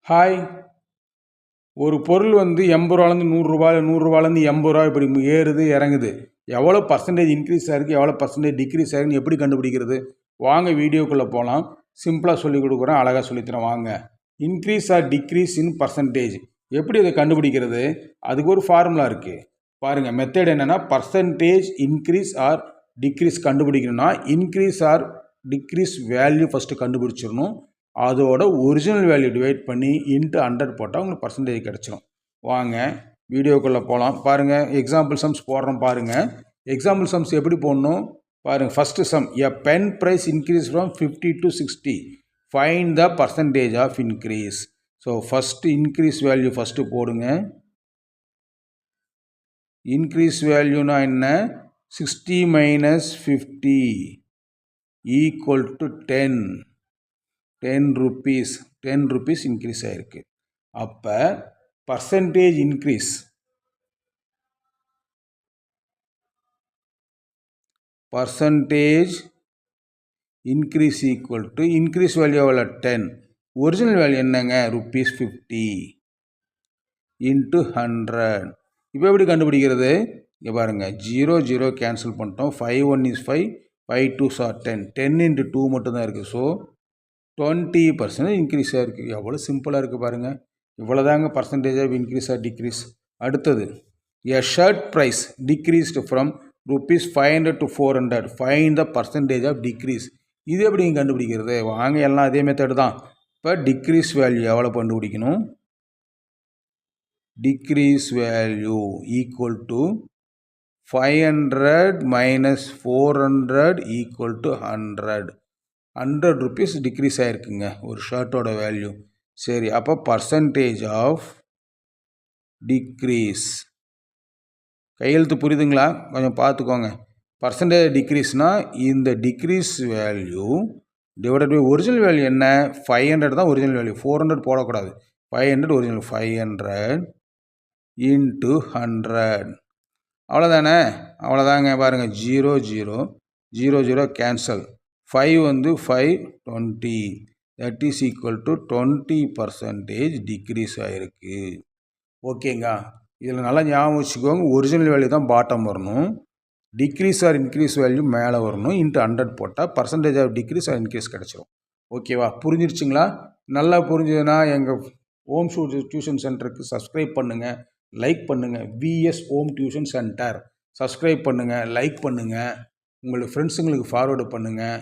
Hi. ஒரு பொருள் வந்து ரூ. 80 ரூ. 100 ரூ. 80 இப்படி ஏறுது இறங்குது. எவ்வளோ பர்சன்டேஜ் இன்க்ரீஸ் ஆகிருக்கு, எவ்வளோ பர்சன்டேஜ் டிக்ரீஸ் ஆகிருக்குன்னு எப்படி கண்டுபிடிக்கிறது? வாங்க வீடியோக்குள்ளே போகலாம். சிம்பிளாக சொல்லிக் கொடுக்குறேன், அழகாக சொல்லித்தரேன் வாங்க. Increase or decrease in percentage எப்படி அதை கண்டுபிடிக்கிறது? அதுக்கு ஒரு ஃபார்முலா இருக்குது பாருங்கள். மெத்தட் என்னென்னா, பர்சன்டேஜ் இன்க்ரீஸ் ஆர் டிக்ரீஸ் கண்டுபிடிக்கணும்னா increase or decrease value first கண்டுபிடிச்சிடணும். அதோட ஒரிஜினல் வேல்யூ டிவைட் பண்ணி இன்ட்டு 100 போட்டால் உங்களுக்கு பர்சன்டேஜ் கிடச்சிடும். வாங்க வீடியோக்குள்ளே போகலாம். பாருங்கள், எக்ஸாம்பிள் சம்ஸ் போடுறோம் பாருங்கள். எக்ஸாம்பிள் சம்ஸ் எப்படி போடணும் பாருங்கள். First sum, a pen price increase from 50 to 60. Find the percentage of increase. So first increase value first போடுங்க. இன்க்ரீஸ் வேல்யூனா என்ன? 60 minus 50 equal to 10. 10 rupees increase ஆகிருக்கு. அப்போ percentage increase equal to increase value எவ்வளோ? 10. Original value என்னங்க? ₹50 into 100. இப்போ எப்படி கண்டுபிடிக்கிறது? இங்கே பாருங்கள், 0 கேன்சல் பண்ணிட்டோம். 5 1 is 5, 5 2s are 10. 10 into 2 மட்டும்தான் இருக்குது. ஸோ 20% இன்க்ரீஸ் ஆகிருக்கு. எவ்வளோ சிம்பிளாக இருக்குது பாருங்கள். இவ்வளோதாங்க percentage of increase or decrease. அடுத்தது, a shirt price decreased from ₹500 to 400. Find the percentage of decrease. இது எப்படி நீங்கள் கண்டுபிடிக்கிறது? வாங்க, எல்லாம் அதே மெத்தட் தான். இப்போ டிக்ரீஸ் வேல்யூ எவ்வளோ கண்டுபிடிக்கணும்? Decrease value equal to 500 minus 400 equal to 100. 100 rupees decrease ஆகிருக்குங்க ஒரு ஷர்ட்டோட வேல்யூ. சரி, அப்போ பர்சன்டேஜ் ஆஃப் டிக்ரீஸ். கையெழுத்து புரியுதுங்களா? கொஞ்சம் பார்த்துக்கோங்க. பர்சன்டேஜ் டிக்ரீஸ்னால் இந்த decrease value divided by original value என்ன? 500 தான் ஒரிஜினல் வேல்யூ. 400 போடக்கூடாது. 500 ஒரிஜினல். 500 இன்ட்டு 100. அவ்வளோதானே? அவ்வளோதாங்க. பாருங்கள், 0 கேன்சல். 5 வந்து 5 20. That is equal to 20% decrease ஆகிருக்கு. ஓகேங்க. இதில் நல்லா ஞாபகம் வச்சுக்கோங்க, ஒரிஜினல் வேல்யூ தான் பாட்டம் வரணும், டிக்ரீஸ் ஆர் இன்க்ரீஸ் வேல்யூ மேலே வரணும். இன்ட்டு 100 போட்டால் percentage of decrease or increase கிடச்சிரும். ஓகேவா? புரிஞ்சிருச்சுங்களா? நல்லா புரிஞ்சதுன்னா எங்கள் ஹோம் டியூஷன் சென்டருக்கு சப்ஸ்கிரைப் பண்ணுங்கள், லைக் பண்ணுங்கள். VS home tuition centre subscribe பண்ணுங்கள், லைக் பண்ணுங்கள், உங்களுடைய ஃப்ரெண்ட்ஸுங்களுக்கு ஃபார்வேர்டு பண்ணுங்கள்.